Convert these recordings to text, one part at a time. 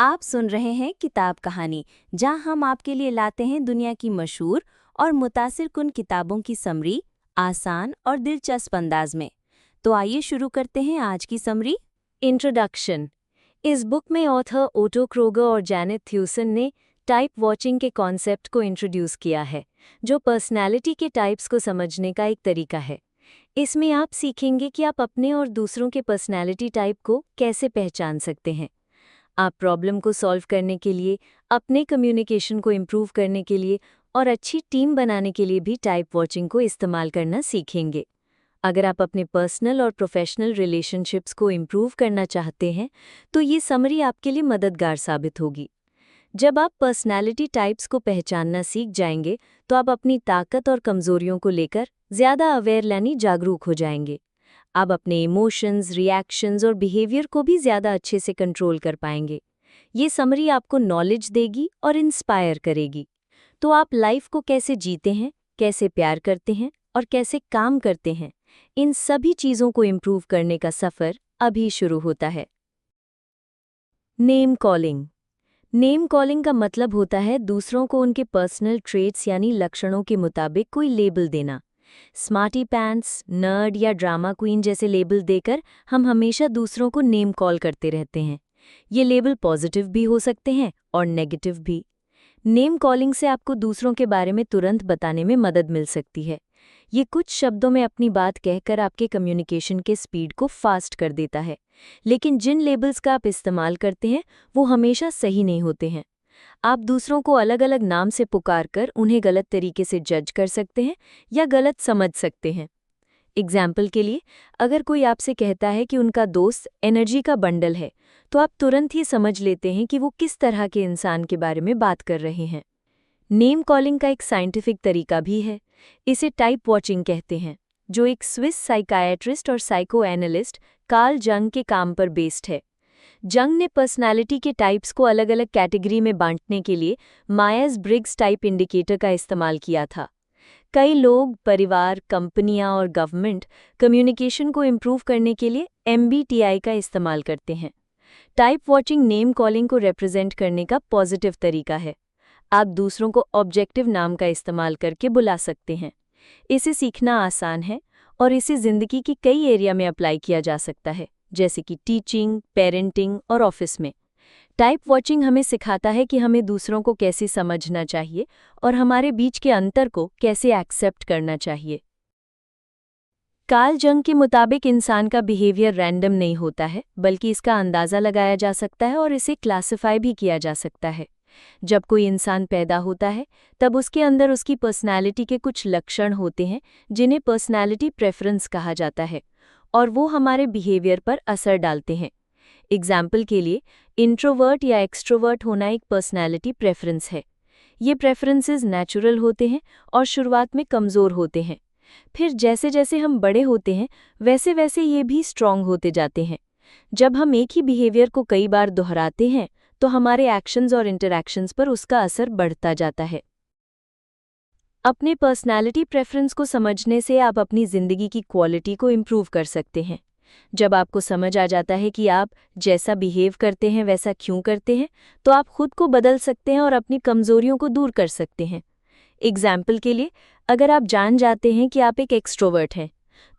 आप सुन रहे हैं किताब कहानी, जहां हम आपके लिए लाते हैं दुनिया की मशहूर और मुतासिर कुन किताबों की समरी, आसान और दिलचस्प अंदाज में। तो आइए शुरू करते हैं आज की समरी। इंट्रोडक्शन। इस बुक में ऑथर ओटो क्रोगर और जैनेट थ्यूसन ने टाइप वॉचिंग के कॉन्सेप्ट को इंट्रोड्यूस किया है, जो पर्सनैलिटी के टाइप्स को समझने का एक तरीका है। इसमें आप सीखेंगे कि आप अपने और दूसरों के पर्सनैलिटी टाइप को कैसे पहचान सकते हैं। आप प्रॉब्लम को सॉल्व करने के लिए, अपने कम्युनिकेशन को इम्प्रूव करने के लिए और अच्छी टीम बनाने के लिए भी टाइप वॉचिंग को इस्तेमाल करना सीखेंगे। अगर आप अपने पर्सनल और प्रोफेशनल रिलेशनशिप्स को इम्प्रूव करना चाहते हैं, तो ये समरी आपके लिए मददगार साबित होगी। जब आप पर्सनैलिटी टाइप्स को पहचानना सीख जाएंगे, तो आप अपनी ताकत और कमजोरियों को लेकर ज़्यादा अवेयर यानी जागरूक हो जाएंगे। आप अपने इमोशंस, रिएक्शंस और बिहेवियर को भी ज़्यादा अच्छे से कंट्रोल कर पाएंगे। ये समरी आपको नॉलेज देगी और इंस्पायर करेगी। तो आप लाइफ को कैसे जीते हैं, कैसे प्यार करते हैं और कैसे काम करते हैं, इन सभी चीज़ों को इम्प्रूव करने का सफ़र अभी शुरू होता है। Name calling. नेम कॉलिंग का मतलब होता है दूसरों को उनके पर्सनल ट्रेट्स यानी लक्षणों के मुताबिक कोई लेबल देना। स्मार्टी पैंट्स, नर्ड या ड्रामा क्वीन जैसे लेबल देकर हम हमेशा दूसरों को नेम कॉल करते रहते हैं। ये लेबल पॉजिटिव भी हो सकते हैं और नेगेटिव भी। नेम कॉलिंग से आपको दूसरों के बारे में तुरंत बताने में मदद मिल सकती है। ये कुछ शब्दों में अपनी बात कहकर आपके कम्युनिकेशन के स्पीड को फास्ट कर देता है। लेकिन जिन लेबल्स का आप इस्तेमाल करते हैं, वो हमेशा सही नहीं होते हैं। आप दूसरों को अलग अलग नाम से पुकारकर उन्हें गलत तरीके से जज कर सकते हैं या गलत समझ सकते हैं। एग्जाम्पल के लिए, अगर कोई आपसे कहता है कि उनका दोस्त एनर्जी का बंडल है, तो आप तुरंत ही समझ लेते हैं कि वो किस तरह के इंसान के बारे में बात कर रहे हैं। नेम कॉलिंग का एक साइंटिफिक तरीका भी है। इसे टाइप वॉचिंग कहते हैं, जो एक स्विस साइकायट्रिस्ट और साइको एनालिस्ट कार्ल जंग के काम पर बेस्ड है। जंग ने पर्सनालिटी के टाइप्स को अलग अलग कैटेगरी में बांटने के लिए मायर्स ब्रिग्स टाइप इंडिकेटर का इस्तेमाल किया था। कई लोग, परिवार, कंपनियां और गवर्नमेंट कम्युनिकेशन को इम्प्रूव करने के लिए MBTI का इस्तेमाल करते हैं। टाइप वॉचिंग नेम कॉलिंग को रिप्रेजेंट करने का पॉजिटिव तरीका है। आप दूसरों को ऑब्जेक्टिव नाम का इस्तेमाल करके बुला सकते हैं। इसे सीखना आसान है और इसे जिंदगी की कई एरिया में अप्लाई किया जा सकता है, जैसे कि टीचिंग, पेरेंटिंग और ऑफिस में। टाइप वॉचिंग हमें सिखाता है कि हमें दूसरों को कैसे समझना चाहिए और हमारे बीच के अंतर को कैसे एक्सेप्ट करना चाहिए। कार्ल जंग के मुताबिक इंसान का बिहेवियर रैंडम नहीं होता है, बल्कि इसका अंदाज़ा लगाया जा सकता है और इसे क्लासिफाई भी किया जा सकता है। जब कोई इंसान पैदा होता है, तब उसके अंदर उसकी पर्सनैलिटी के कुछ लक्षण होते हैं, जिन्हें पर्सनैलिटी प्रेफरेंस कहा जाता है, और वो हमारे बिहेवियर पर असर डालते हैं। एग्जाम्पल के लिए, इंट्रोवर्ट या एक्सट्रोवर्ट होना एक पर्सनैलिटी प्रेफरेंस है। ये प्रेफरेंसेस नेचुरल होते हैं और शुरुआत में कमज़ोर होते हैं। फिर जैसे जैसे हम बड़े होते हैं, वैसे वैसे ये भी स्ट्रॉन्ग होते जाते हैं। जब हम एक ही बिहेवियर को कई बार दोहराते हैं, तो हमारे एक्शंस और इंटरैक्शंस पर उसका असर बढ़ता जाता है। अपने पर्सनैलिटी प्रेफरेंस को समझने से आप अपनी ज़िंदगी की क्वालिटी को इम्प्रूव कर सकते हैं। जब आपको समझ आ जाता है कि आप जैसा बिहेव करते हैं वैसा क्यों करते हैं, तो आप खुद को बदल सकते हैं और अपनी कमज़ोरियों को दूर कर सकते हैं। एग्जाम्पल के लिए, अगर आप जान जाते हैं कि आप एक एक्सट्रोवर्ट हैं,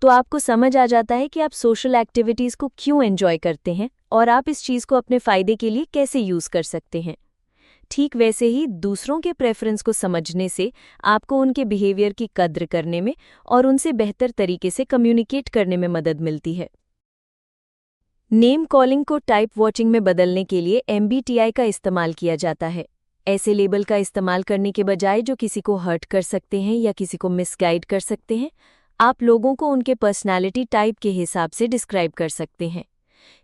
तो आपको समझ आ जाता है कि आप सोशल एक्टिविटीज़ को क्यों एंजॉय करते हैं और आप इस चीज़ को अपने फ़ायदे के लिए कैसे यूज़ कर सकते हैं। ठीक वैसे ही दूसरों के प्रेफरेंस को समझने से आपको उनके बिहेवियर की कद्र करने में और उनसे बेहतर तरीके से कम्युनिकेट करने में मदद मिलती है। नेम कॉलिंग को टाइप वॉचिंग में बदलने के लिए MBTI का इस्तेमाल किया जाता है। ऐसे लेबल का इस्तेमाल करने के बजाय जो किसी को हर्ट कर सकते हैं या किसी को मिसगाइड कर सकते हैं, आप लोगों को उनके पर्सनैलिटी टाइप के हिसाब से डिस्क्राइब कर सकते हैं।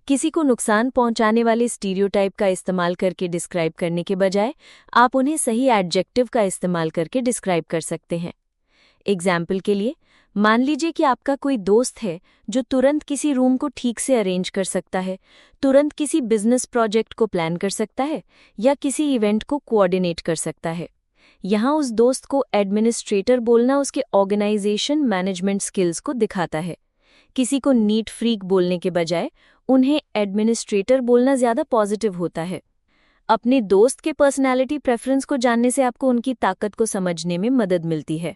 किसी को नुकसान पहुंचाने वाले स्टीरियोटाइप का इस्तेमाल करके डिस्क्राइब करने के बजाय आप उन्हें सही एडजेक्टिव का इस्तेमाल करके डिस्क्राइब कर सकते हैं। एग्जाम्पल के लिए, मान लीजिए कि आपका कोई दोस्त है जो तुरंत किसी रूम को ठीक से अरेंज कर सकता है, तुरंत किसी बिजनेस प्रोजेक्ट को प्लान कर सकता है या किसी इवेंट को कोऑर्डिनेट कर सकता है। यहाँ उस दोस्त को एडमिनिस्ट्रेटर बोलना उसके ऑर्गेनाइजेशन मैनेजमेंट स्किल्स को दिखाता है। किसी को नीट फ्रीक बोलने के बजाय उन्हें एडमिनिस्ट्रेटर बोलना ज़्यादा पॉजिटिव होता है। अपने दोस्त के पर्सनैलिटी प्रेफरेंस को जानने से आपको उनकी ताकत को समझने में मदद मिलती है।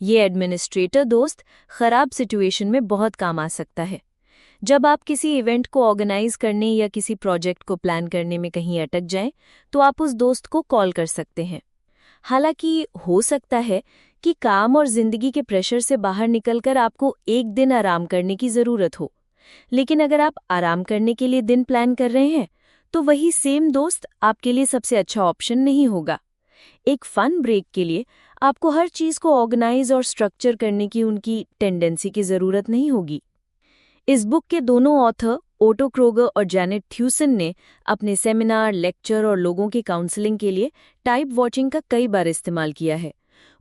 ये एडमिनिस्ट्रेटर दोस्त खराब सिचुएशन में बहुत काम आ सकता है। जब आप किसी इवेंट को ऑर्गेनाइज करने या किसी प्रोजेक्ट को प्लान करने में कहीं अटक जाएं, तो आप उस दोस्त को कॉल कर सकते हैं। हालांकि हो सकता है कि काम और जिंदगी के प्रेशर से बाहर निकलकर आपको एक दिन आराम करने की ज़रूरत हो। लेकिन अगर आप आराम करने के लिए दिन प्लान कर रहे हैं, तो वही सेम दोस्त आपके लिए सबसे अच्छा ऑप्शन नहीं होगा। एक फन ब्रेक के लिए आपको हर चीज़ को ऑर्गेनाइज और स्ट्रक्चर करने की उनकी टेंडेंसी की ज़रूरत नहीं होगी। इस बुक के दोनों ऑथर ओटो क्रोगर और जैनेट थ्यूसन ने अपने सेमिनार, लेक्चर और लोगों की काउंसलिंग के लिए टाइप वॉचिंग का कई बार इस्तेमाल किया है।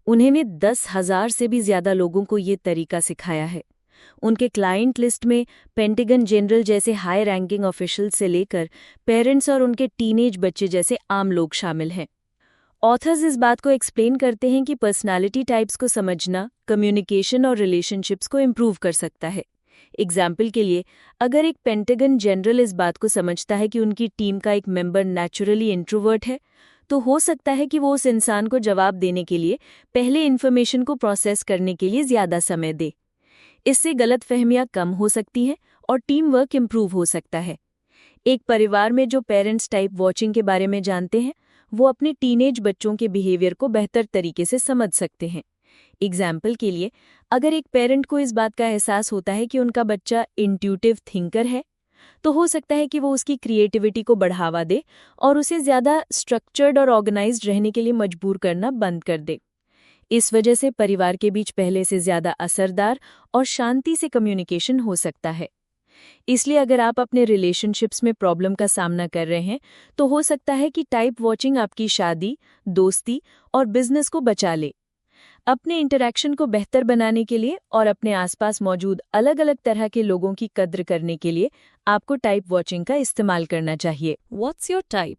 उन्होंने 10,000 से भी ज्यादा लोगों को ये तरीका सिखाया है। उनके क्लाइंट लिस्ट में पेंटागन जनरल जैसे हाई रैंकिंग ऑफिशियल से लेकर पेरेंट्स और उनके टीनेज बच्चे जैसे आम लोग शामिल हैं। ऑथर्स इस बात को एक्सप्लेन करते हैं कि पर्सनालिटी टाइप्स को समझना कम्युनिकेशन और रिलेशनशिप्स को इम्प्रूव कर सकता है। एग्जाम्पल के लिए, अगर एक पेंटागन जनरल इस बात को समझता है कि उनकी टीम का एक मेंबर नेचुरली इंट्रोवर्ट है, तो हो सकता है कि वो उस इंसान को जवाब देने के लिए पहले इन्फॉर्मेशन को प्रोसेस करने के लिए ज़्यादा समय दे। इससे गलतफहमियां कम हो सकती हैं और टीम वर्क इम्प्रूव हो सकता है। एक परिवार में जो पेरेंट्स टाइप वॉचिंग के बारे में जानते हैं, वो अपने टीनेज बच्चों के बिहेवियर को बेहतर तरीके से समझ सकते हैं। एग्जाम्पल के लिए, अगर एक पेरेंट को इस बात का एहसास होता है कि उनका बच्चा इंट्यूटिव थिंकर है, तो हो सकता है कि वो उसकी क्रिएटिविटी को बढ़ावा दे और उसे ज़्यादा स्ट्रक्चर्ड और ऑर्गेनाइज्ड रहने के लिए मजबूर करना बंद कर दे। इस वजह से परिवार के बीच पहले से ज़्यादा असरदार और शांति से कम्युनिकेशन हो सकता है। इसलिए अगर आप अपने रिलेशनशिप्स में प्रॉब्लम का सामना कर रहे हैं, तो हो सकता है कि टाइप वॉचिंग आपकी शादी, दोस्ती और बिजनेस को बचा ले। अपने इंटरैक्शन को बेहतर बनाने के लिए और अपने आसपास मौजूद अलग-अलग तरह के लोगों की कद्र करने के लिए आपको टाइप वॉचिंग का इस्तेमाल करना चाहिए। What's your type?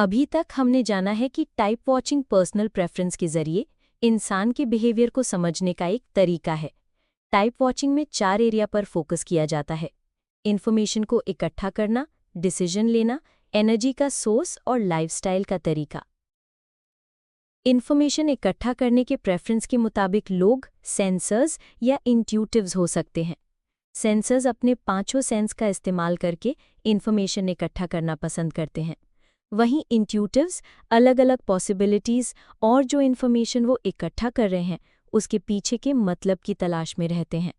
अभी तक हमने जाना है कि टाइप वॉचिंग पर्सनल प्रेफरेंस के जरिए इंसान के बिहेवियर को समझने का एक तरीका है। टाइप वॉचिंग में 4 एरिया पर फोकस किया जाता है: इन्फॉर्मेशन को इकट्ठा करना, डिसीजन लेना, एनर्जी का सोर्स और लाइफस्टाइल का तरीका। इन्फॉर्मेशन इकट्ठा करने के प्रेफरेंस के मुताबिक लोग सेंसर्स या इंट्यूटिव्स हो सकते हैं। सेंसर्स अपने पांचों सेंस का इस्तेमाल करके इन्फॉर्मेशन इकट्ठा करना पसंद करते हैं। वहीं इंट्यूटिव्स अलग अलग पॉसिबिलिटीज और जो इन्फॉर्मेशन वो इकट्ठा कर रहे हैं उसके पीछे के मतलब की तलाश में रहते हैं।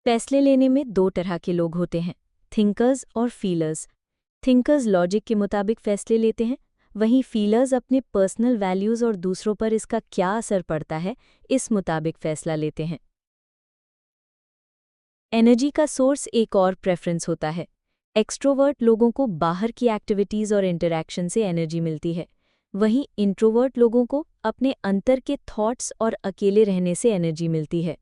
फैसले लेने में 2 तरह के लोग होते हैं, थिंकर्स और फीलर्स। थिंकर्स लॉजिक के मुताबिक फैसले लेते हैं, वहीं फीलर्स अपने पर्सनल वैल्यूज और दूसरों पर इसका क्या असर पड़ता है इस मुताबिक फैसला लेते हैं। एनर्जी का सोर्स एक और प्रेफरेंस होता है। एक्सट्रोवर्ट लोगों को बाहर की एक्टिविटीज और इंटरैक्शन से एनर्जी मिलती है, वहीं इंट्रोवर्ट लोगों को अपने अंतर के थॉट्स और अकेले रहने से एनर्जी मिलती है।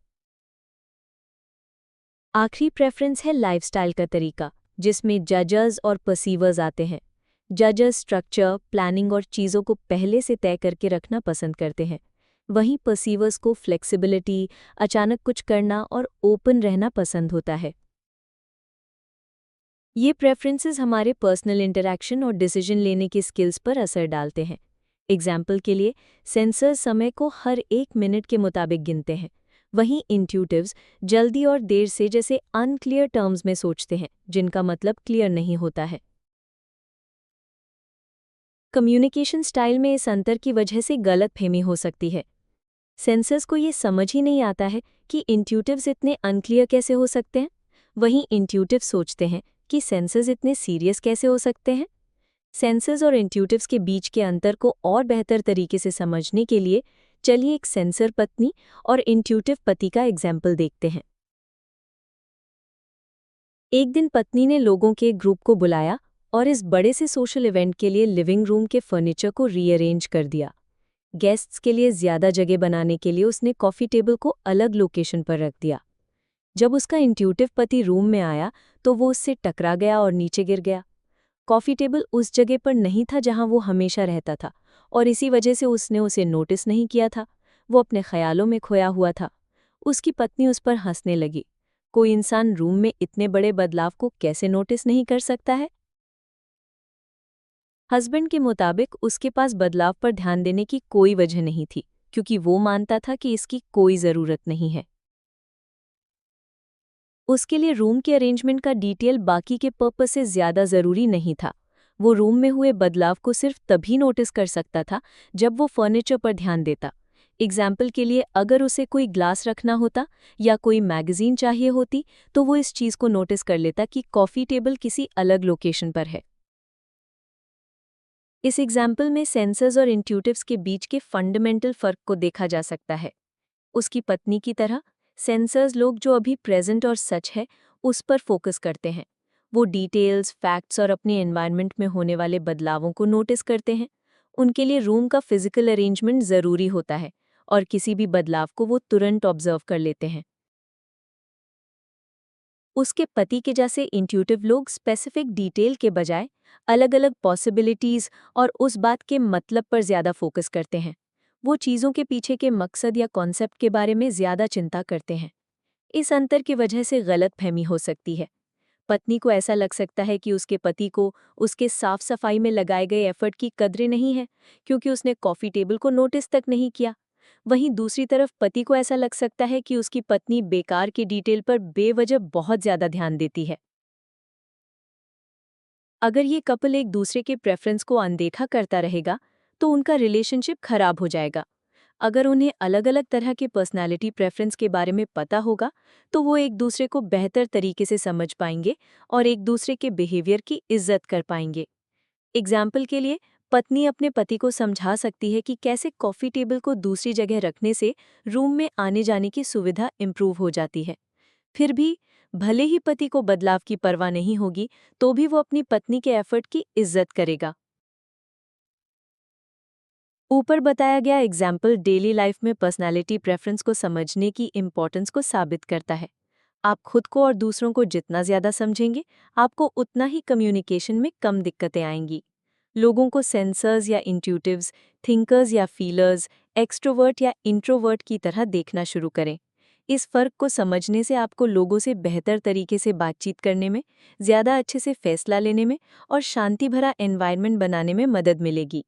आखिरी प्रेफरेंस है लाइफस्टाइल का तरीका, जिसमें जजर्स और परसीवर्स आते हैं। जजर्स स्ट्रक्चर, प्लानिंग और चीज़ों को पहले से तय करके रखना पसंद करते हैं, वहीं परसीवर्स को फ्लेक्सिबिलिटी, अचानक कुछ करना और ओपन रहना पसंद होता है। ये प्रेफरेंसेस हमारे पर्सनल इंटरैक्शन और डिसीजन लेने की स्किल्स पर असर डालते हैं। एग्जाम्पल के लिए, सेंसर्स समय को हर 1 मिनट के मुताबिक गिनते हैं, वहीं इंट्यूटिव्स जल्दी और देर से जैसे अनक्लियर टर्म्स में सोचते हैं, जिनका मतलब क्लियर नहीं होता है। कम्युनिकेशन स्टाइल में इस अंतर की वजह से गलतफहमी हो सकती है। सेंसर्स को ये समझ ही नहीं आता है कि इंट्यूटिव्स इतने अनक्लियर कैसे हो सकते हैं, वहीं इंट्यूटिव सोचते हैं कि सेंसर्स इतने सीरियस कैसे हो सकते हैं। सेंसर्स और इंट्यूटिव्स के बीच के अंतर को और बेहतर तरीके से समझने के लिए चलिए एक सेंसर पत्नी और इंट्यूटिव पति का एग्जाम्पल देखते हैं। एक दिन पत्नी ने लोगों के एक ग्रुप को बुलाया और इस बड़े से सोशल इवेंट के लिए लिविंग रूम के फर्नीचर को रीअरेंज कर दिया। गेस्ट्स के लिए ज्यादा जगह बनाने के लिए उसने कॉफी टेबल को अलग लोकेशन पर रख दिया। जब उसका इंट्यूटिव पति रूम में आया तो वो उससे टकरा गया और नीचे गिर गया। कॉफी टेबल उस जगह पर नहीं था जहां वो हमेशा रहता था, और इसी वजह से उसने उसे नोटिस नहीं किया था। वो अपने ख्यालों में खोया हुआ था। उसकी पत्नी उस पर हंसने लगी। कोई इंसान रूम में इतने बड़े बदलाव को कैसे नोटिस नहीं कर सकता है? हस्बैंड के मुताबिक उसके पास बदलाव पर ध्यान देने की कोई वजह नहीं थी, क्योंकि वो मानता था कि इसकी कोई ज़रूरत नहीं है। उसके लिए रूम के अरेंजमेंट का डिटेल बाकी के पर्पस से ज़्यादा ज़रूरी नहीं था। वो रूम में हुए बदलाव को सिर्फ तभी नोटिस कर सकता था जब वो फर्नीचर पर ध्यान देता। एग्जाम्पल के लिए, अगर उसे कोई ग्लास रखना होता या कोई मैगज़ीन चाहिए होती तो वो इस चीज़ को नोटिस कर लेता कि कॉफ़ी टेबल किसी अलग लोकेशन पर है। इस एग्जाम्पल में सेंसर्स और इंट्यूटिव्स के बीच के फंडामेंटल फ़र्क को देखा जा सकता है। उसकी पत्नी की तरह, सेंसर्स लोग जो अभी प्रेजेंट और सच है उस पर फोकस करते हैं। वो डिटेल्स, फैक्ट्स और अपने एनवायरनमेंट में होने वाले बदलावों को नोटिस करते हैं। उनके लिए रूम का फिजिकल अरेंजमेंट ज़रूरी होता है और किसी भी बदलाव को वो तुरंत ऑब्जर्व कर लेते हैं। उसके पति के जैसे इंट्यूटिव लोग स्पेसिफिक डिटेल के बजाय अलग अलग पॉसिबिलिटीज़ और उस बात के मतलब पर ज़्यादा फोकस करते हैं। वो चीज़ों के पीछे के मकसद या कॉन्सेप्ट के बारे में ज़्यादा चिंता करते हैं। इस अंतर की वजह से गलतफहमी हो सकती है। पत्नी को ऐसा लग सकता है कि उसके पति को उसके साफ सफाई में लगाए गए एफर्ट की कद्र नहीं है, क्योंकि उसने कॉफ़ी टेबल को नोटिस तक नहीं किया। वहीं दूसरी तरफ पति को ऐसा लग सकता है कि उसकी पत्नी बेकार की डिटेल पर बेवजह बहुत ज्यादा ध्यान देती है। अगर ये कपल एक दूसरे के प्रेफरेंस को अनदेखा करता रहेगा तो उनका रिलेशनशिप खराब हो जाएगा। अगर उन्हें अलग अलग तरह के पर्सनालिटी प्रेफरेंस के बारे में पता होगा तो वो एक दूसरे को बेहतर तरीके से समझ पाएंगे और एक दूसरे के बिहेवियर की इज्जत कर पाएंगे। एग्जाम्पल के लिए, पत्नी अपने पति को समझा सकती है कि कैसे कॉफ़ी टेबल को दूसरी जगह रखने से रूम में आने जाने की सुविधा इम्प्रूव हो जाती है। फिर भी भले ही पति को बदलाव की परवाह नहीं होगी, तो भी वो अपनी पत्नी के एफर्ट की इज्जत करेगा। ऊपर बताया गया एग्जाम्पल डेली लाइफ में पर्सनालिटी प्रेफरेंस को समझने की इम्पोर्टेंस को साबित करता है। आप खुद को और दूसरों को जितना ज़्यादा समझेंगे, आपको उतना ही कम्युनिकेशन में कम दिक्कतें आएंगी। लोगों को सेंसर्स या इंट्यूटिव्स, थिंकर्स या फीलर्स, एक्सट्रोवर्ट या इंट्रोवर्ट की तरह देखना शुरू करें। इस फ़र्क को समझने से आपको लोगों से बेहतर तरीके से बातचीत करने में, ज़्यादा अच्छे से फैसला लेने में और शांति भरा एनवायरनमेंट बनाने में मदद मिलेगी।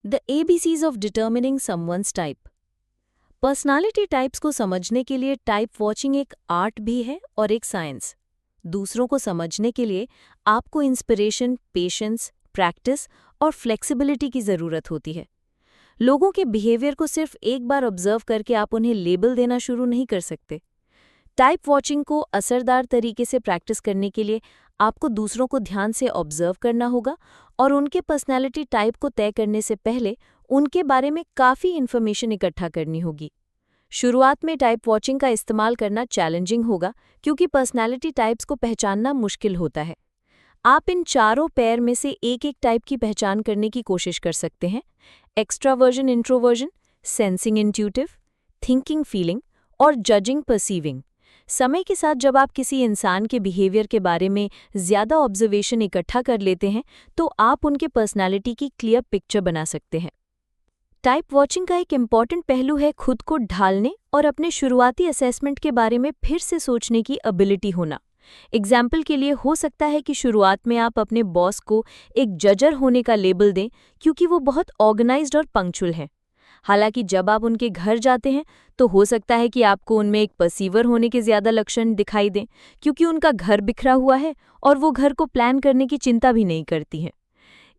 The ABCs of determining someone's type. Personality types को समझने के लिए टाइप वॉचिंग एक आर्ट भी है और एक साइंस। दूसरों को समझने के लिए आपको इंस्पिरेशन, पेशेंस, प्रैक्टिस और फ्लेक्सिबिलिटी की ज़रूरत होती है। लोगों के बिहेवियर को सिर्फ एक बार ऑब्जर्व करके आप उन्हें लेबल देना शुरू नहीं कर सकते। टाइप वॉचिंग को असरदार तरीके से प्रैक्टिस करने के लिए आपको दूसरों को ध्यान से ऑब्जर्व करना होगा और उनके पर्सनैलिटी टाइप को तय करने से पहले उनके बारे में काफ़ी इन्फॉर्मेशन इकट्ठा करनी होगी। शुरुआत में टाइप वॉचिंग का इस्तेमाल करना चैलेंजिंग होगा क्योंकि पर्सनैलिटी टाइप्स को पहचानना मुश्किल होता है। आप इन चारों पैर में से एक एक टाइप की पहचान करने की कोशिश कर सकते हैं। Extraversion, introversion, sensing intuitive, thinking feeling और जजिंग परसीविंग। समय के साथ जब आप किसी इंसान के बिहेवियर के बारे में ज़्यादा ऑब्जर्वेशन इकट्ठा कर लेते हैं तो आप उनके पर्सनालिटी की क्लियर पिक्चर बना सकते हैं। टाइप वॉचिंग का एक इम्पॉर्टेंट पहलू है खुद को ढालने और अपने शुरुआती असेसमेंट के बारे में फिर से सोचने की एबिलिटी होना। एग्जाम्पल के लिए हो सकता है कि शुरुआत में आप अपने बॉस को एक जजर होने का लेबल दें क्योंकि वो बहुत ऑर्गेनाइज्ड और पंक्चुअल हैं। हालांकि जब आप उनके घर जाते हैं तो हो सकता है कि आपको उनमें एक परसीवर होने के ज़्यादा लक्षण दिखाई दें क्योंकि उनका घर बिखरा हुआ है और वो घर को प्लान करने की चिंता भी नहीं करती हैं।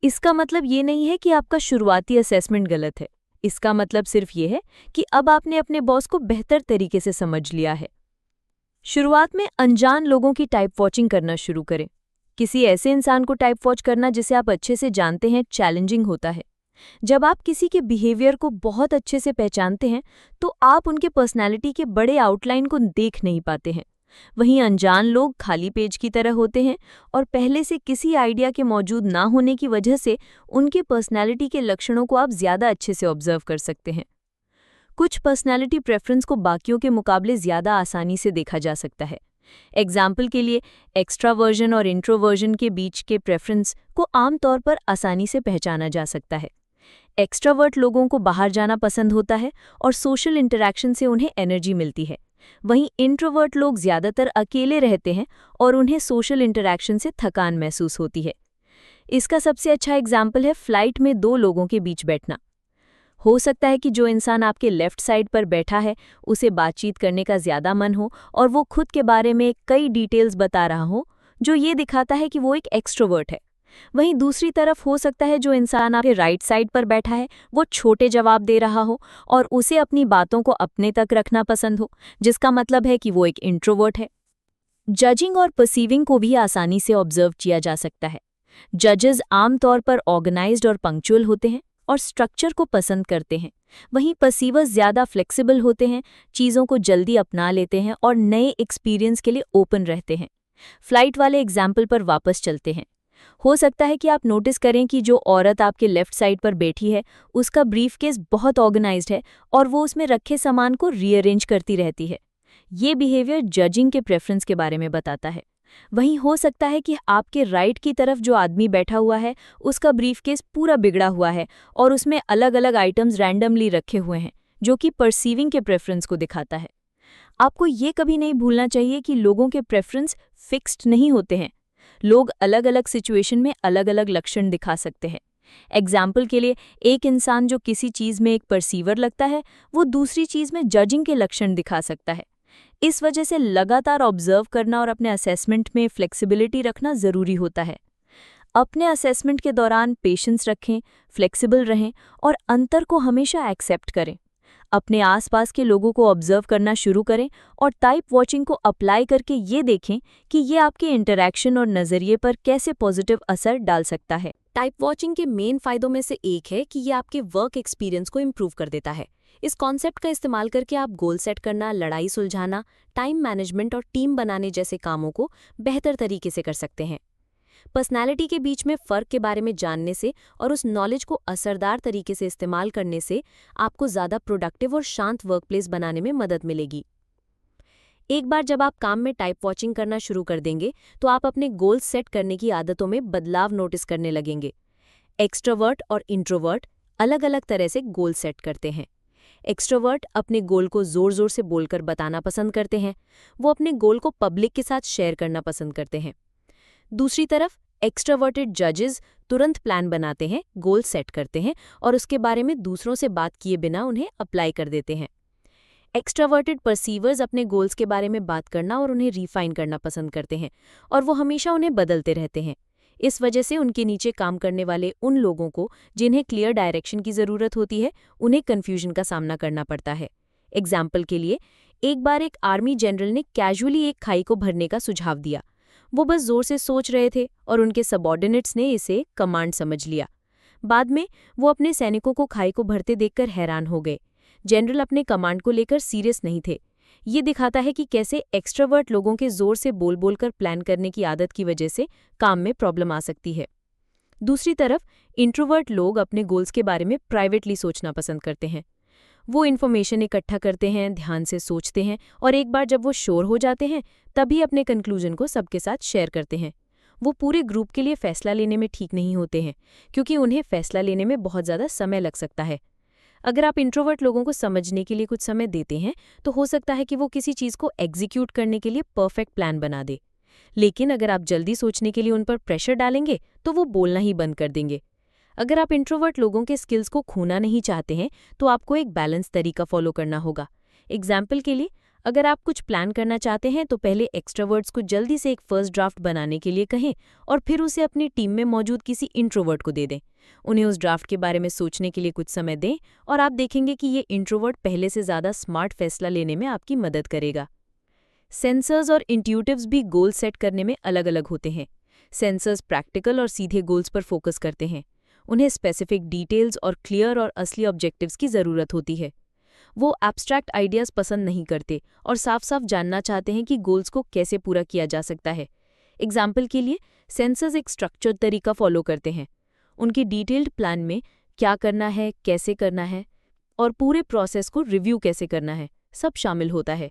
इसका मतलब ये नहीं है कि आपका शुरुआती असेसमेंट गलत है। इसका मतलब सिर्फ ये है कि अब आपने अपने बॉस को बेहतर तरीके से समझ लिया है। शुरुआत में अनजान लोगों की टाइप वॉचिंग करना शुरू करें। किसी ऐसे इंसान को टाइप वॉच करना जिसे आप अच्छे से जानते हैं चैलेंजिंग होता है। जब आप किसी के बिहेवियर को बहुत अच्छे से पहचानते हैं तो आप उनके पर्सनैलिटी के बड़े आउटलाइन को देख नहीं पाते हैं। वहीं अनजान लोग खाली पेज की तरह होते हैं और पहले से किसी आइडिया के मौजूद ना होने की वजह से उनके पर्सनैलिटी के लक्षणों को आप ज़्यादा अच्छे से ऑब्जर्व कर सकते हैं। कुछ पर्सनैलिटी प्रेफरेंस को बाकियों के मुकाबले ज़्यादा आसानी से देखा जा सकता है। एग्जाम्पल के लिए एक्स्ट्रावर्जन और इंट्रोवर्जन के बीच के प्रेफरेंस को आमतौर पर आसानी से पहचाना जा सकता है। एक्स्ट्रावर्ट लोगों को बाहर जाना पसंद होता है और सोशल इंटरैक्शन से उन्हें एनर्जी मिलती है। वहीं इंट्रोवर्ट लोग ज़्यादातर अकेले रहते हैं और उन्हें सोशल इंटरैक्शन से थकान महसूस होती है। इसका सबसे अच्छा एग्जाम्पल है फ्लाइट में दो लोगों के बीच बैठना। हो सकता है कि जो इंसान आपके लेफ्ट साइड पर बैठा है उसे बातचीत करने का ज़्यादा मन हो और वो खुद के बारे में कई डिटेल्स बता रहा हो, जो ये दिखाता है कि वो एक एक्सट्रोवर्ट है। वहीं दूसरी तरफ हो सकता है जो इंसान आपके राइट साइड पर बैठा है वो छोटे जवाब दे रहा हो और उसे अपनी बातों को अपने तक रखना पसंद हो, जिसका मतलब है कि वो एक इंट्रोवर्ट है। जजिंग और परसीविंग को भी आसानी से ऑब्जर्व किया जा सकता है। जजेस आमतौर पर ऑर्गेनाइज्ड और पंक्चुअल होते हैं और स्ट्रक्चर को पसंद करते हैं। वहीं परसीवर्स ज़्यादा फ्लेक्सिबल होते हैं, चीज़ों को जल्दी अपना लेते हैं और नए एक्सपीरियंस के लिए ओपन रहते हैं। फ्लाइट वाले एग्जाम्पल पर वापस चलते हैं। हो सकता है कि आप नोटिस करें कि जो औरत आपके लेफ्ट साइड पर बैठी है उसका ब्रीफकेस बहुत ऑर्गेनाइज्ड है और वो उसमें रखे सामान को रीअरेंज करती रहती है। ये बिहेवियर जजिंग के प्रेफरेंस के बारे में बताता है। वहीं हो सकता है कि आपके राइट की तरफ जो आदमी बैठा हुआ है उसका ब्रीफकेस पूरा बिगड़ा हुआ है और उसमें अलग अलग आइटम्स रैंडमली रखे हुए हैं, जो कि परसीविंग के प्रेफरेंस को दिखाता है। आपको ये कभी नहीं भूलना चाहिए कि लोगों के प्रेफरेंस फिक्स्ड नहीं होते हैं। लोग अलग अलग सिचुएशन में अलग अलग लक्षण दिखा सकते हैं। एग्जाम्पल के लिए एक इंसान जो किसी चीज़ में एक परसीवर लगता है वो दूसरी चीज़ में जजिंग के लक्षण दिखा सकता है। इस वजह से लगातार ऑब्जर्व करना और अपने असेसमेंट में फ्लेक्सिबिलिटी रखना ज़रूरी होता है। अपने असेसमेंट के दौरान पेशेंस रखें, फ्लेक्सिबल रहें और अंतर को हमेशा एक्सेप्ट करें। अपने आसपास के लोगों को ऑब्जर्व करना शुरू करें और टाइप वॉचिंग को अप्लाई करके ये देखें कि ये आपके इंटरैक्शन और नज़रिए पर कैसे पॉजिटिव असर डाल सकता है। टाइप वॉचिंग के मेन फायदों में से एक है कि ये आपके वर्क एक्सपीरियंस को इम्प्रूव कर देता है। इस कॉन्सेप्ट का इस्तेमाल करके आप गोल सेट करना, लड़ाई सुलझाना, टाइम मैनेजमेंट और टीम बनाने जैसे कामों को बेहतर तरीके से कर सकते हैं। पर्सनैलिटी के बीच में फ़र्क के बारे में जानने से और उस नॉलेज को असरदार तरीके से इस्तेमाल करने से आपको ज़्यादा प्रोडक्टिव और शांत वर्कप्लेस बनाने में मदद मिलेगी। एक बार जब आप काम में टाइप वॉचिंग करना शुरू कर देंगे तो आप अपने गोल सेट करने की आदतों में बदलाव नोटिस करने लगेंगे। एक्सट्रोवर्ट और इंट्रोवर्ट अलग अलग तरह से गोल सेट करते हैं। एक्सट्रोवर्ट अपने गोल को ज़ोर ज़ोर से बोलकर बताना पसंद करते हैं। वो अपने गोल को पब्लिक के साथ शेयर करना पसंद करते हैं। दूसरी तरफ एक्सट्रोवर्टेड जजेस तुरंत प्लान बनाते हैं, गोल सेट करते हैं और उसके बारे में दूसरों से बात किए बिना उन्हें अप्लाई कर देते हैं। एक्सट्रावर्टेड परसीवर्स अपने गोल्स के बारे में बात करना और उन्हें रिफाइन करना पसंद करते हैं और वो हमेशा उन्हें बदलते रहते हैं। इस वजह से उनके नीचे काम करने वाले उन लोगों को जिन्हें क्लियर डायरेक्शन की ज़रूरत होती है, उन्हें कन्फ्यूजन का सामना करना पड़ता है। एग्जाम्पल के लिए, एक बार एक आर्मी जनरल ने कैजुअली एक खाई को भरने का सुझाव दिया। वो बस जोर से सोच रहे थे और उनके सबऑर्डिनेट्स ने इसे कमांड समझ लिया। बाद में वो अपने सैनिकों को खाई को भरते देखकर हैरान हो गए। जनरल अपने कमांड को लेकर सीरियस नहीं थे। ये दिखाता है कि कैसे एक्सट्रोवर्ट लोगों के जोर से बोल बोलकर प्लान करने की आदत की वजह से काम में प्रॉब्लम आ सकती है। दूसरी तरफ इंट्रोवर्ट लोग अपने गोल्स के बारे में प्राइवेटली सोचना पसंद करते हैं। वो इन्फॉर्मेशन इकट्ठा करते हैं, ध्यान से सोचते हैं और एक बार जब वो श्योर हो जाते हैं तभी अपने कंक्लूजन को सबके साथ शेयर करते हैं। वो पूरे ग्रुप के लिए फैसला लेने में ठीक नहीं होते हैं क्योंकि उन्हें फैसला लेने में बहुत ज़्यादा समय लग सकता है। अगर आप इंट्रोवर्ट लोगों को समझने के लिए कुछ समय देते हैं तो हो सकता है कि वो किसी चीज़ को एग्जीक्यूट करने के लिए परफेक्ट प्लान बना दे। लेकिन अगर आप जल्दी सोचने के लिए उन पर प्रेशर डालेंगे तो वो बोलना ही बंद कर देंगे। अगर आप इंट्रोवर्ट लोगों के स्किल्स को खोना नहीं चाहते हैं तो आपको एक बैलेंस तरीका फॉलो करना होगा। एग्जाम्पल के लिए, अगर आप कुछ प्लान करना चाहते हैं तो पहले एक्सट्रोवर्ट्स को जल्दी से एक फर्स्ट ड्राफ्ट बनाने के लिए कहें और फिर उसे अपनी टीम में मौजूद किसी इंट्रोवर्ट को दे दें। उन्हें उस ड्राफ्ट के बारे में सोचने के लिए कुछ समय दें और आप देखेंगे कि ये इंट्रोवर्ट पहले से ज़्यादा स्मार्ट फैसला लेने में आपकी मदद करेगा। सेंसर्स और इंट्यूटिव्स भी गोल सेट करने में अलग अलग होते हैं। सेंसर्स प्रैक्टिकल और सीधे गोल्स पर फोकस करते हैं। उन्हें स्पेसिफिक डिटेल्स और क्लियर और असली ऑब्जेक्टिव्स की ज़रूरत होती है। वो एब्स्ट्रैक्ट आइडियाज़ पसंद नहीं करते और साफ साफ जानना चाहते हैं कि गोल्स को कैसे पूरा किया जा सकता है। एग्जाम्पल के लिए, सेंसर्स एक स्ट्रक्चर्ड तरीका फॉलो करते हैं। उनकी डिटेल्ड प्लान में क्या करना है, कैसे करना है और पूरे प्रोसेस को रिव्यू कैसे करना है, सब शामिल होता है।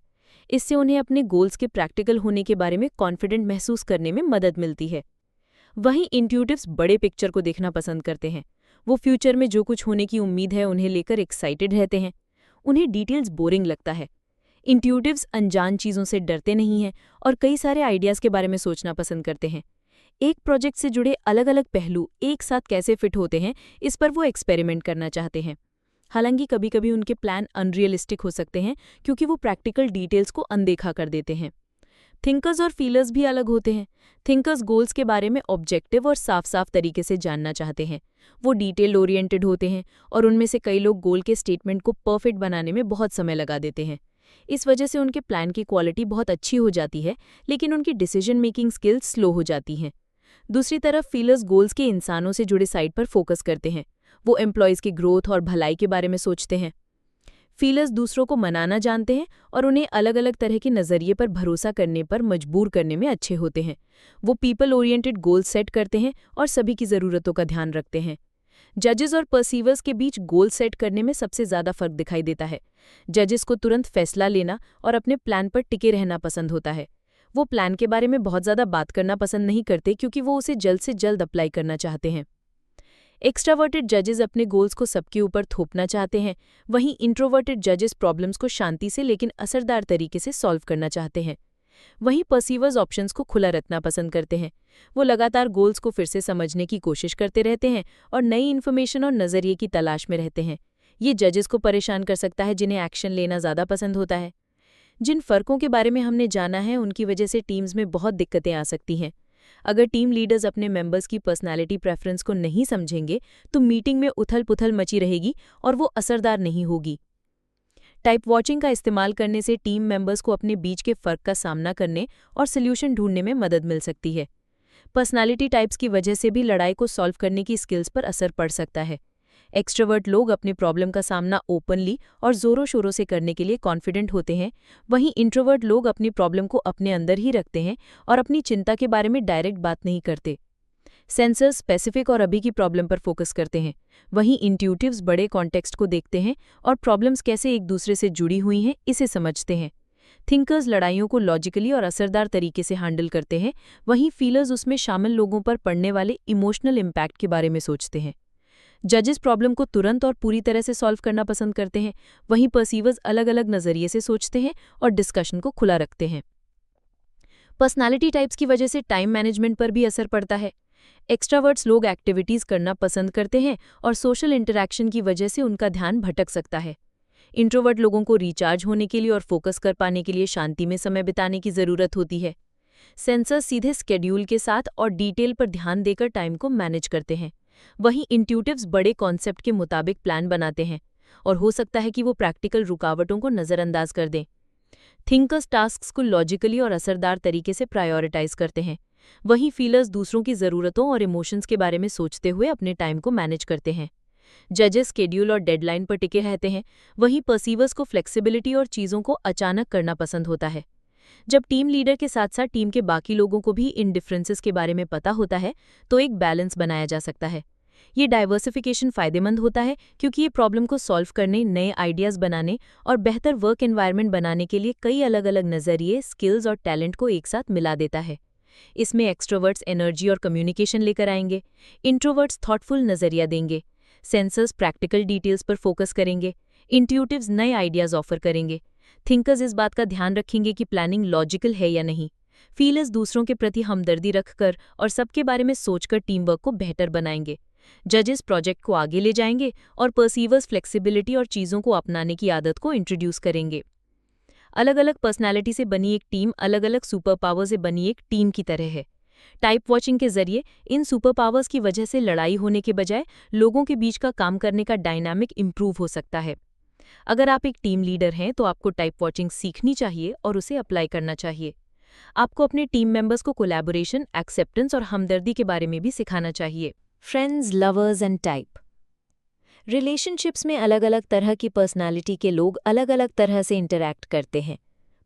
इससे उन्हें अपने गोल्स के प्रैक्टिकल होने के बारे में कॉन्फिडेंट महसूस करने में मदद मिलती है। वहीं इंट्यूटिव्स बड़े पिक्चर को देखना पसंद करते हैं। वो फ्यूचर में जो कुछ होने की उम्मीद है उन्हें लेकर एक्साइटेड रहते हैं। उन्हें डिटेल्स बोरिंग लगता है। इंट्यूटिव्स अनजान चीज़ों से डरते नहीं हैं और कई सारे आइडियाज़ के बारे में सोचना पसंद करते हैं। एक प्रोजेक्ट से जुड़े अलग अलग पहलू एक साथ कैसे फिट होते हैं, इस पर वो एक्सपेरिमेंट करना चाहते हैं। हालांकि कभी कभी उनके प्लान अनरियलिस्टिक हो सकते हैं क्योंकि वो प्रैक्टिकल डिटेल्स को अनदेखा कर देते हैं। थिंकर्स और फीलर्स भी अलग होते हैं। थिंकर्स गोल्स के बारे में ऑब्जेक्टिव और साफ साफ तरीके से जानना चाहते हैं। वो डिटेल ओरिएंटेड होते हैं और उनमें से कई लोग गोल के स्टेटमेंट को परफेक्ट बनाने में बहुत समय लगा देते हैं। इस वजह से उनके प्लान की क्वालिटी बहुत अच्छी हो जाती है, लेकिन उनकी डिसीजन मेकिंग स्किल्स स्लो हो जाती हैं। दूसरी तरफ फीलर्स गोल्स के इंसानों से जुड़े साइड पर फोकस करते हैं। वो एम्प्लॉयज़ की ग्रोथ और भलाई के बारे में सोचते हैं। फीलर्स दूसरों को मनाना जानते हैं और उन्हें अलग अलग तरह के नज़रिए पर भरोसा करने पर मजबूर करने में अच्छे होते हैं। वो पीपल ओरिएंटेड गोल्स सेट करते हैं और सभी की ज़रूरतों का ध्यान रखते हैं। जजेस और परसीवर्स के बीच गोल सेट करने में सबसे ज़्यादा फर्क दिखाई देता है। जजेस को तुरंत फैसला लेना और अपने प्लान पर टिके रहना पसंद होता है। वो प्लान के बारे में बहुत ज़्यादा बात करना पसंद नहीं करते क्योंकि वो उसे जल्द से जल्द अप्लाई करना चाहते हैं। एक्स्ट्रावर्टेड जजेस अपने गोल्स को सबके ऊपर थोपना चाहते हैं। वहीं इंट्रोवर्टेड जजेस प्रॉब्लम्स को शांति से लेकिन असरदार तरीके से सॉल्व करना चाहते हैं। वहीं परसीवर्स ऑप्शंस को खुला रखना पसंद करते हैं। वो लगातार गोल्स को फिर से समझने की कोशिश करते रहते हैं और नई इन्फॉर्मेशन और नज़रिए की तलाश में रहते हैं। ये जजेस को परेशान कर सकता है जिन्हें एक्शन लेना ज़्यादा पसंद होता है। जिन फ़र्कों के बारे में हमने जाना है उनकी वजह से टीम्स में बहुत दिक्कतें आ सकती हैं। अगर टीम लीडर्स अपने मेंबर्स की पर्सनैलिटी प्रेफरेंस को नहीं समझेंगे तो मीटिंग में उथल-पुथल मची रहेगी और वो असरदार नहीं होगी। टाइप वॉचिंग का इस्तेमाल करने से टीम मेंबर्स को अपने बीच के फ़र्क का सामना करने और सॉल्यूशन ढूंढने में मदद मिल सकती है। पर्सनैलिटी टाइप्स की वजह से भी लड़ाई को सॉल्व करने की स्किल्स पर असर पड़ सकता है। एक्सट्रोवर्ट लोग अपने प्रॉब्लम का सामना ओपनली और ज़ोरों शोरों से करने के लिए कॉन्फिडेंट होते हैं। वहीं इंट्रोवर्ट लोग अपनी प्रॉब्लम को अपने अंदर ही रखते हैं और अपनी चिंता के बारे में डायरेक्ट बात नहीं करते। सेंसर्स स्पेसिफिक और अभी की प्रॉब्लम पर फोकस करते हैं। वहीं इंट्यूटिव्स बड़े कॉन्टेक्स्ट को देखते हैं और प्रॉब्लम्स कैसे एक दूसरे से जुड़ी हुई हैं इसे समझते हैं। थिंकर्स लड़ाइयों को लॉजिकली और असरदार तरीके से हैंडल करते हैं। वहीं फीलर्स उसमें शामिल लोगों पर पड़ने वाले इमोशनल इम्पैक्ट के बारे में सोचते हैं। जजेस प्रॉब्लम को तुरंत और पूरी तरह से सॉल्व करना पसंद करते हैं। वहीं परसीवर्स अलग अलग नज़रिए से सोचते हैं और डिस्कशन को खुला रखते हैं। पर्सनालिटी टाइप्स की वजह से टाइम मैनेजमेंट पर भी असर पड़ता है। एक्स्ट्रावर्ट्स लोग एक्टिविटीज़ करना पसंद करते हैं और सोशल इंटरैक्शन की वजह से उनका ध्यान भटक सकता है। इंट्रोवर्ट लोगों को रिचार्ज होने के लिए और फोकस कर पाने के लिए शांति में समय बिताने की ज़रूरत होती है। सेंसर्स सीधे स्केड्यूल के साथ और डिटेल पर ध्यान देकर टाइम को मैनेज करते हैं। वहीं इंट्यूटिव्स बड़े कॉन्सेप्ट के मुताबिक प्लान बनाते हैं और हो सकता है कि वो प्रैक्टिकल रुकावटों को नज़रअंदाज कर दें। थिंकर्स टास्क्स को लॉजिकली और असरदार तरीके से प्रायोरिटाइज करते हैं। वहीं फीलर्स दूसरों की ज़रूरतों और इमोशंस के बारे में सोचते हुए अपने टाइम को मैनेज करते हैं। जजेस शेड्यूल और डेडलाइन पर टिके रहते हैं, वहीं परसीवर्स को फ्लेक्सिबिलिटी और चीज़ों को अचानक करना पसंद होता है। जब टीम लीडर के साथ साथ टीम के बाकी लोगों को भी इन डिफरेंसेस के बारे में पता होता है तो एक बैलेंस बनाया जा सकता है। ये डाइवर्सिफिकेशन फ़ायदेमंद होता है क्योंकि ये प्रॉब्लम को सॉल्व करने, नए आइडियाज़ बनाने और बेहतर वर्क एनवायरनमेंट बनाने के लिए कई अलग अलग नज़रिए, स्किल्स और टैलेंट को एक साथ मिला देता है। इसमें एक्सट्रोवर्ट्स एनर्जी और कम्युनिकेशन लेकर आएंगे, इंट्रोवर्ट्स थॉटफुल नज़रिया देंगे, सेंसर्स प्रैक्टिकल डिटेल्स पर फोकस करेंगे, इंट्यूटिव्स नए आइडियाज़ ऑफर करेंगे, थिंकर्स इस बात का ध्यान रखेंगे कि प्लानिंग लॉजिकल है या नहीं, फीलर्स दूसरों के प्रति हमदर्दी रखकर और सबके बारे में सोचकर टीम वर्क को बेहतर बनाएंगे, जजेस प्रोजेक्ट को आगे ले जाएंगे और परसीवर्स फ्लेक्सिबिलिटी और चीज़ों को अपनाने की आदत को इंट्रोड्यूस करेंगे। अलग अलग पर्सनैलिटी से बनी एक टीम अलग अलग सुपर पावर से बनी एक टीम की तरह है। टाइप वॉचिंग के जरिए इन सुपर पावर्स की वजह से लड़ाई होने के बजाय लोगों के बीच का काम करने का डायनामिक इम्प्रूव हो सकता है। अगर आप एक टीम लीडर हैं तो आपको टाइप वॉचिंग सीखनी चाहिए और उसे अप्लाई करना चाहिए। आपको अपने टीम मेंबर्स को कोलैबोरेशन, एक्सेप्टेंस और हमदर्दी के बारे में भी सिखाना चाहिए। Friends, lovers and type. Relationships में अलग अलग तरह की पर्सनालिटी के लोग अलग अलग तरह से इंटरैक्ट करते हैं।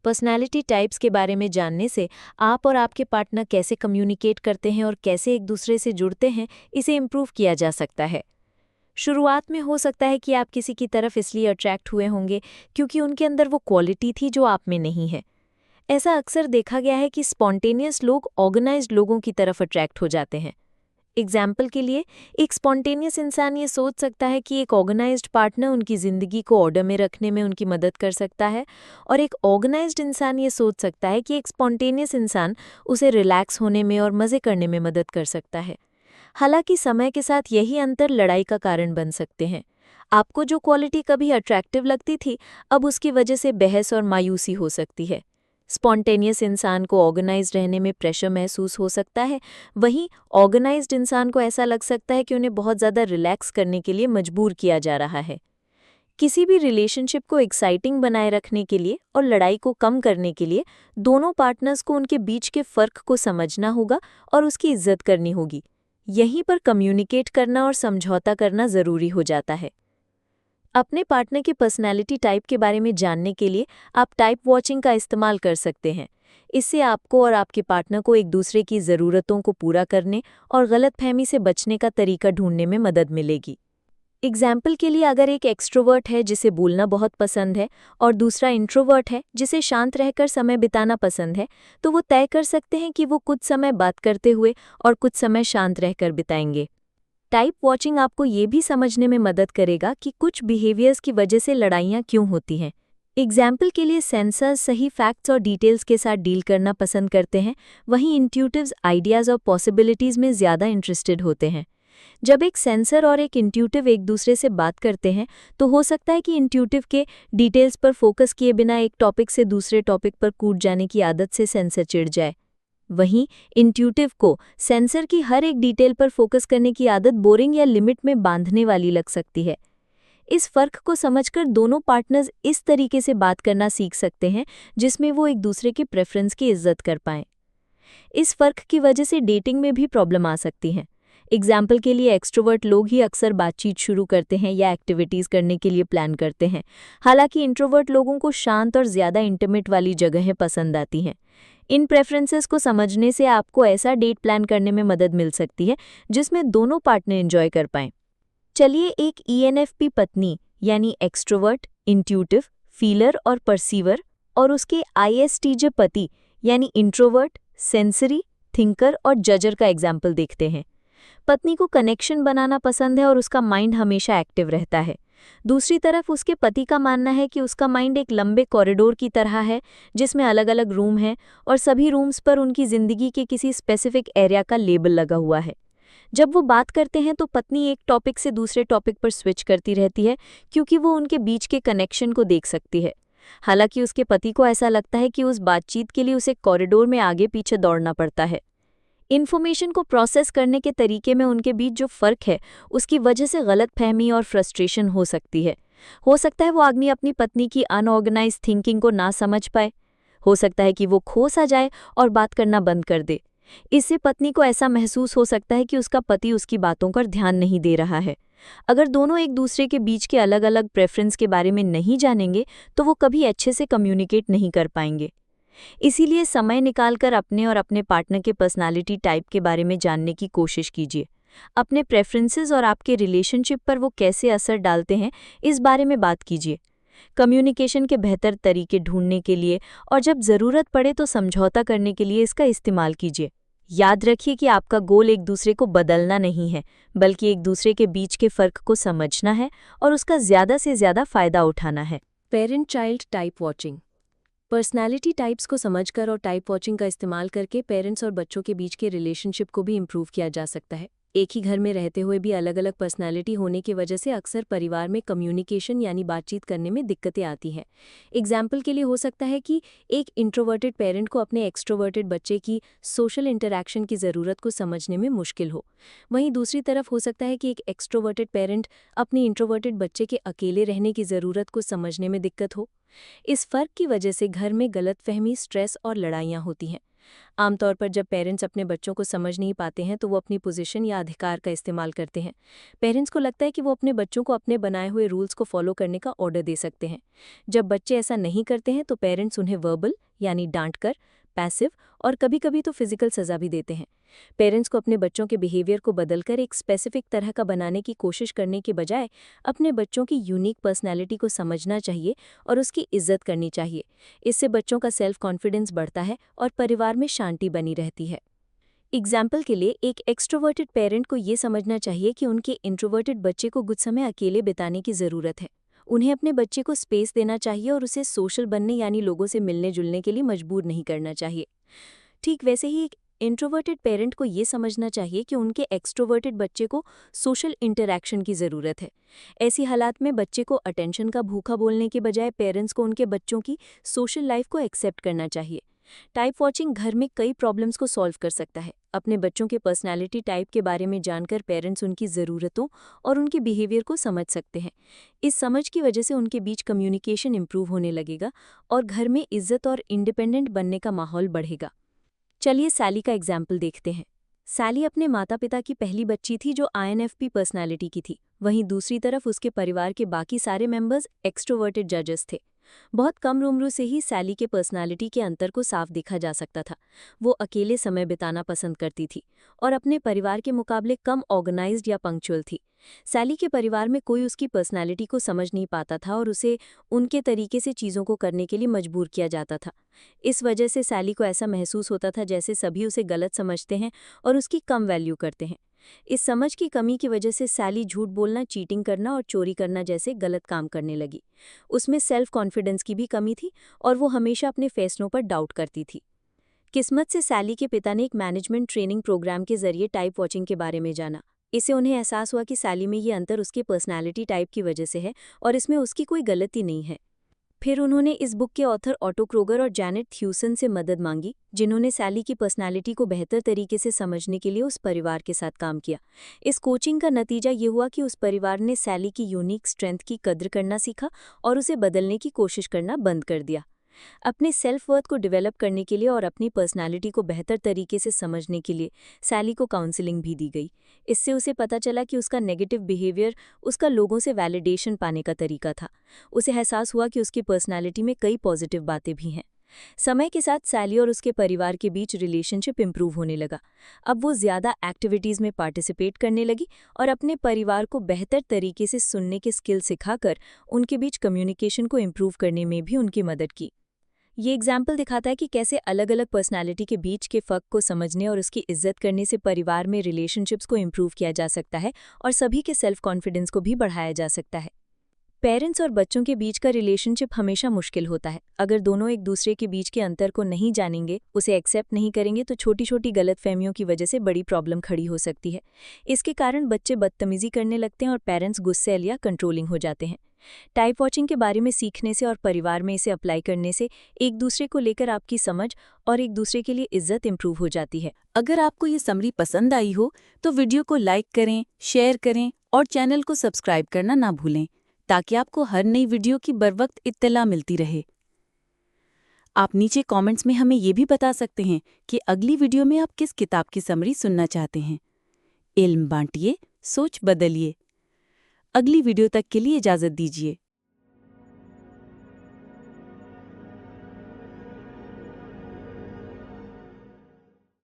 पर्सनालिटी टाइप्स के बारे में जानने से आप और आपके पार्टनर कैसे कम्युनिकेट करते हैं और कैसे एक दूसरे से जुड़ते हैं, इसे इम्प्रूव किया जा सकता है। शुरुआत में हो सकता है कि आप किसी की तरफ इसलिए अट्रैक्ट हुए होंगे क्योंकि उनके अंदर वो क्वालिटी थी जो आप में नहीं है। ऐसा अक्सर देखा गया है कि स्पॉन्टेनियस लोग ऑर्गेनाइज्ड लोगों की तरफ अट्रैक्ट हो जाते हैं। एग्जाम्पल के लिए, एक स्पॉन्टेनियस इंसान ये सोच सकता है कि एक ऑर्गेनाइज्ड पार्टनर उनकी ज़िंदगी को ऑर्डर में रखने में उनकी मदद कर सकता है, और एक ऑर्गेनाइज्ड इंसान ये सोच सकता है कि एक स्पॉन्टेनियस इंसान उसे रिलैक्स होने में और मज़े करने में मदद कर सकता है। हालांकि समय के साथ यही अंतर लड़ाई का कारण बन सकते हैं। आपको जो क्वालिटी कभी अट्रैक्टिव लगती थी, अब उसकी वजह से बहस और मायूसी हो सकती है। स्पॉन्टेनियस इंसान को ऑर्गेनाइज्ड रहने में प्रेशर महसूस हो सकता है, वहीं ऑर्गेनाइज्ड इंसान को ऐसा लग सकता है कि उन्हें बहुत ज़्यादा रिलैक्स करने के लिए मजबूर किया जा रहा है। किसी भी रिलेशनशिप को एक्साइटिंग बनाए रखने के लिए और लड़ाई को कम करने के लिए दोनों पार्टनर्स को उनके बीच के फ़र्क को समझना होगा और उसकी इज्जत करनी होगी। यहीं पर कम्युनिकेट करना और समझौता करना ज़रूरी हो जाता है। अपने पार्टनर की पर्सनैलिटी टाइप के बारे में जानने के लिए आप टाइप वॉचिंग का इस्तेमाल कर सकते हैं। इससे आपको और आपके पार्टनर को एक दूसरे की ज़रूरतों को पूरा करने और गलतफहमी से बचने का तरीका ढूंढने में मदद मिलेगी। एग्जाम्पल के लिए, अगर एक एक्सट्रोवर्ट है जिसे बोलना बहुत पसंद है और दूसरा इंट्रोवर्ट है जिसे शांत रहकर समय बिताना पसंद है, तो वो तय कर सकते हैं कि वो कुछ समय बात करते हुए और कुछ समय शांत रहकर बिताएंगे। टाइप वॉचिंग आपको ये भी समझने में मदद करेगा कि कुछ बिहेवियर्स की वजह से लड़ाइयाँ क्यों होती हैं। एग्जाम्पल के लिए, सेंसर्स सही फैक्ट्स और डिटेल्स के साथ डील करना पसंद करते हैं, वहीं इंट्यूटिव्स आइडियाज़ और पॉसिबिलिटीज़ में ज़्यादा इंटरेस्टेड होते हैं। जब एक सेंसर और एक इंट्यूटिव एक दूसरे से बात करते हैं तो हो सकता है कि इंट्यूटिव के डिटेल्स पर फोकस किए बिना एक टॉपिक से दूसरे टॉपिक पर कूद जाने की आदत से सेंसर चिढ़ जाए। वहीं इंट्यूटिव को सेंसर की हर एक डिटेल पर फोकस करने की आदत बोरिंग या लिमिट में बांधने वाली लग सकती है। इस फर्क को समझकर दोनों पार्टनर्स इस तरीके से बात करना सीख सकते हैं जिसमें वो एक दूसरे के प्रेफरेंस की इज्जत कर पाएं। इस फर्क की वजह से डेटिंग में भी प्रॉब्लम आ सकती है। एग्जाम्पल के लिए, एक्सट्रोवर्ट लोग ही अक्सर बातचीत शुरू करते हैं या एक्टिविटीज़ करने के लिए प्लान करते हैं, हालांकि इंट्रोवर्ट लोगों को शांत और ज़्यादा इंटीमेट वाली जगहें पसंद आती हैं। इन प्रेफरेंसेस को समझने से आपको ऐसा डेट प्लान करने में मदद मिल सकती है जिसमें दोनों पार्टनर एंजॉय कर पाएं। चलिए एक ENFP पत्नी यानी एक्सट्रोवर्ट, इंट्यूटिव, फीलर और परसीवर, और उसके ISTJ पति यानी इंट्रोवर्ट, सेंसरी, थिंकर और जजर का एग्जाम्पल देखते हैं। पत्नी को कनेक्शन बनाना पसंद है और उसका माइंड हमेशा एक्टिव रहता है। दूसरी तरफ उसके पति का मानना है कि उसका माइंड एक लंबे कॉरिडोर की तरह है जिसमें अलग अलग रूम हैं और सभी रूम्स पर उनकी ज़िंदगी के किसी स्पेसिफिक एरिया का लेबल लगा हुआ है। जब वो बात करते हैं तो पत्नी एक टॉपिक से दूसरे टॉपिक पर स्विच करती रहती है क्योंकि वो उनके बीच के कनेक्शन को देख सकती है। हालांकि उसके पति को ऐसा लगता है कि उस बातचीत के लिए उसे कॉरिडोर में आगे पीछे दौड़ना पड़ता है। इन्फॉर्मेशन को प्रोसेस करने के तरीके में उनके बीच जो फर्क है, उसकी वजह से गलतफहमी और फ्रस्ट्रेशन हो सकती है। हो सकता है वो आदमी अपनी पत्नी की अनऑर्गेनाइज्ड थिंकिंग को ना समझ पाए। हो सकता है कि वो खो सा जाए और बात करना बंद कर दे। इससे पत्नी को ऐसा महसूस हो सकता है कि उसका पति उसकी बातों पर ध्यान नहीं दे रहा है। अगर दोनों एक दूसरे के बीच के अलग अलग प्रेफरेंस के बारे में नहीं जानेंगे तो वो कभी अच्छे से कम्युनिकेट नहीं कर पाएंगे। इसीलिए समय निकालकर अपने और अपने पार्टनर के पर्सनालिटी टाइप के बारे में जानने की कोशिश कीजिए। अपने प्रेफरेंसेस और आपके रिलेशनशिप पर वो कैसे असर डालते हैं, इस बारे में बात कीजिए। कम्युनिकेशन के बेहतर तरीके ढूंढने के लिए और जब ज़रूरत पड़े तो समझौता करने के लिए इसका इस्तेमाल कीजिए। याद रखिए कि आपका गोल एक दूसरे को बदलना नहीं है, बल्कि एक दूसरे के बीच के फ़र्क को समझना है और उसका ज़्यादा से ज़्यादा फ़ायदा उठाना है। Parent child type watching. Personality types को समझकर और टाइप वॉचिंग का इस्तेमाल करके पेरेंट्स और बच्चों के बीच के रिलेशनशिप को भी इम्प्रूव किया जा सकता है। एक ही घर में रहते हुए भी अलग अलग पर्सनैलिटी होने की वजह से अक्सर परिवार में कम्युनिकेशन यानी बातचीत करने में दिक्कतें आती हैं। एग्जाम्पल के लिए हो सकता है कि एक इंट्रोवर्टेड पेरेंट को अपने एक्सट्रोवर्टेड बच्चे की सोशल इंटरैक्शन की ज़रूरत को समझने में मुश्किल हो। वहीं दूसरी तरफ हो सकता है कि एक एक्सट्रोवर्टेड पेरेंट अपने इंट्रोवर्टेड बच्चे के अकेले रहने की ज़रूरत को समझने में दिक्कत हो। इस फर्क की वजह से घर में गलतफहमी, स्ट्रेस और लड़ाइयाँ होती हैं। आमतौर पर जब पेरेंट्स अपने बच्चों को समझ नहीं पाते हैं तो वो अपनी पोजीशन या अधिकार का इस्तेमाल करते हैं। पेरेंट्स को लगता है कि वो अपने बच्चों को अपने बनाए हुए रूल्स को फॉलो करने का ऑर्डर दे सकते हैं। जब बच्चे ऐसा नहीं करते हैं तो पेरेंट्स उन्हें वर्बल यानी डांटकर, पैसिव और कभी-कभी तो फिजिकल सजा भी देते हैं। पेरेंट्स को अपने बच्चों के बिहेवियर को बदलकर एक स्पेसिफिक तरह का बनाने की कोशिश करने के बजाय अपने बच्चों की यूनिक पर्सनैलिटी को समझना चाहिए और उसकी इज्जत करनी चाहिए। इससे बच्चों का सेल्फ कॉन्फिडेंस बढ़ता है और परिवार में शांति बनी रहती है। एग्जाम्पल के लिए एक एक्सट्रोवर्टेड पेरेंट को ये समझना चाहिए कि उनके इंट्रोवर्टेड बच्चे को कुछ समय अकेले बिताने की ज़रूरत है। उन्हें अपने बच्चे को स्पेस देना चाहिए और उसे सोशल बनने यानी लोगों से मिलने जुलने के लिए मजबूर नहीं करना चाहिए। ठीक वैसे ही एक इंट्रोवर्टेड पेरेंट को ये समझना चाहिए कि उनके एक्सट्रोवर्टेड बच्चे को सोशल इंटरैक्शन की ज़रूरत है। ऐसी हालात में बच्चे को अटेंशन का भूखा बोलने के बजाय पेरेंट्स को उनके बच्चों की सोशल लाइफ को एक्सेप्ट करना चाहिए। टाइप वॉचिंग घर में कई प्रॉब्लम्स को सॉल्व कर सकता है। अपने बच्चों के पर्सनैलिटी टाइप के बारे में जानकर पेरेंट्स उनकी ज़रूरतों और उनके बिहेवियर को समझ सकते हैं। इस समझ की वजह से उनके बीच कम्युनिकेशन इंप्रूव होने लगेगा और घर में इज्जत और इंडिपेंडेंट बनने का माहौल बढ़ेगा। चलिए सैली का एग्जाम्पल देखते हैं। सैली अपने माता पिता की पहली बच्ची थी जो INFP पर्सनालिटी की थी। वहीं दूसरी तरफ उसके परिवार के बाकी सारे मेंबर्स एक्सट्रोवर्टेड जजेस थे। बहुत कम उम्र से ही सैली के पर्सनालिटी के अंतर को साफ देखा जा सकता था। वो अकेले समय बिताना पसंद करती थी और अपने परिवार के मुकाबले कम ऑर्गेनाइज्ड या पंक्चुअल थी। सैली के परिवार में कोई उसकी पर्सनालिटी को समझ नहीं पाता था और उसे उनके तरीके से चीज़ों को करने के लिए मजबूर किया जाता था। इस वजह से सैली को ऐसा महसूस होता था जैसे सभी उसे गलत समझते हैं और उसकी कम वैल्यू करते हैं। इस समझ की कमी की वजह से सैली झूठ बोलना, चीटिंग करना और चोरी करना जैसे गलत काम करने लगी। उसमें सेल्फ कॉन्फिडेंस की भी कमी थी और वो हमेशा अपने फैसलों पर डाउट करती थी। किस्मत से सैली के पिता ने एक मैनेजमेंट ट्रेनिंग प्रोग्राम के जरिए टाइप वॉचिंग के बारे में जाना। इससे उन्हें एहसास हुआ कि सैली में ये अंतर उसके पर्सनैलिटी टाइप की वजह से है और इसमें उसकी कोई गलती नहीं है। फिर उन्होंने इस बुक के ऑथर ऑटो क्रोगर और जैनेट थ्यूसन से मदद मांगी, जिन्होंने सैली की पर्सनैलिटी को बेहतर तरीके से समझने के लिए उस परिवार के साथ काम किया। इस कोचिंग का नतीजा ये हुआ कि उस परिवार ने सैली की यूनिक स्ट्रेंथ की कद्र करना सीखा और उसे बदलने की कोशिश करना बंद कर दिया। अपने सेल्फ वर्थ को डेवलप करने के लिए और अपनी पर्सनालिटी को बेहतर तरीके से समझने के लिए सैली को काउंसलिंग भी दी गई। इससे उसे पता चला कि उसका नेगेटिव बिहेवियर उसका लोगों से वैलिडेशन पाने का तरीका था। उसे एहसास हुआ कि उसकी पर्सनालिटी में कई पॉजिटिव बातें भी हैं। समय के साथ सैली और उसके परिवार के बीच रिलेशनशिप इंप्रूव होने लगा। अब वो ज़्यादा एक्टिविटीज़ में पार्टिसिपेट करने लगी और अपने परिवार को बेहतर तरीके से सुनने के स्किल सिखाकर उनके बीच कम्युनिकेशन को इंप्रूव करने में भी उनकी मदद की। ये एग्जाम्पल दिखाता है कि कैसे अलग अलग पर्सनालिटी के बीच के फ़र्क को समझने और उसकी इज्जत करने से परिवार में रिलेशनशिप्स को इंप्रूव किया जा सकता है और सभी के सेल्फ कॉन्फिडेंस को भी बढ़ाया जा सकता है। पेरेंट्स और बच्चों के बीच का रिलेशनशिप हमेशा मुश्किल होता है। अगर दोनों एक दूसरे के बीच के अंतर को नहीं जानेंगे, उसे एक्सेप्ट नहीं करेंगे, तो छोटी छोटी गलतफहमियों की वजह से बड़ी प्रॉब्लम खड़ी हो सकती है। इसके कारण बच्चे बदतमीजी करने लगते हैं और पेरेंट्स गुस्सैल या कंट्रोलिंग हो जाते हैं। टाइप वॉचिंग के बारे में सीखने से और परिवार में इसे अप्लाई करने से एक दूसरे को लेकर आपकी समझ और एक दूसरे के लिए इज्जत इंप्रूव हो जाती है। अगर आपको ये समरी पसंद आई हो तो वीडियो को लाइक करें, शेयर करें और चैनल को सब्सक्राइब करना ना भूलें, ताकि आपको हर नई वीडियो की बरवक्त इत्तला मिलती रहे। आप नीचे कमेंट्स में हमें ये भी बता सकते हैं कि अगली वीडियो में आप किस किताब की समरी सुनना चाहते हैं। इल्म बांटिए, सोच बदलिए। अगली वीडियो तक के लिए इजाज़त दीजिए।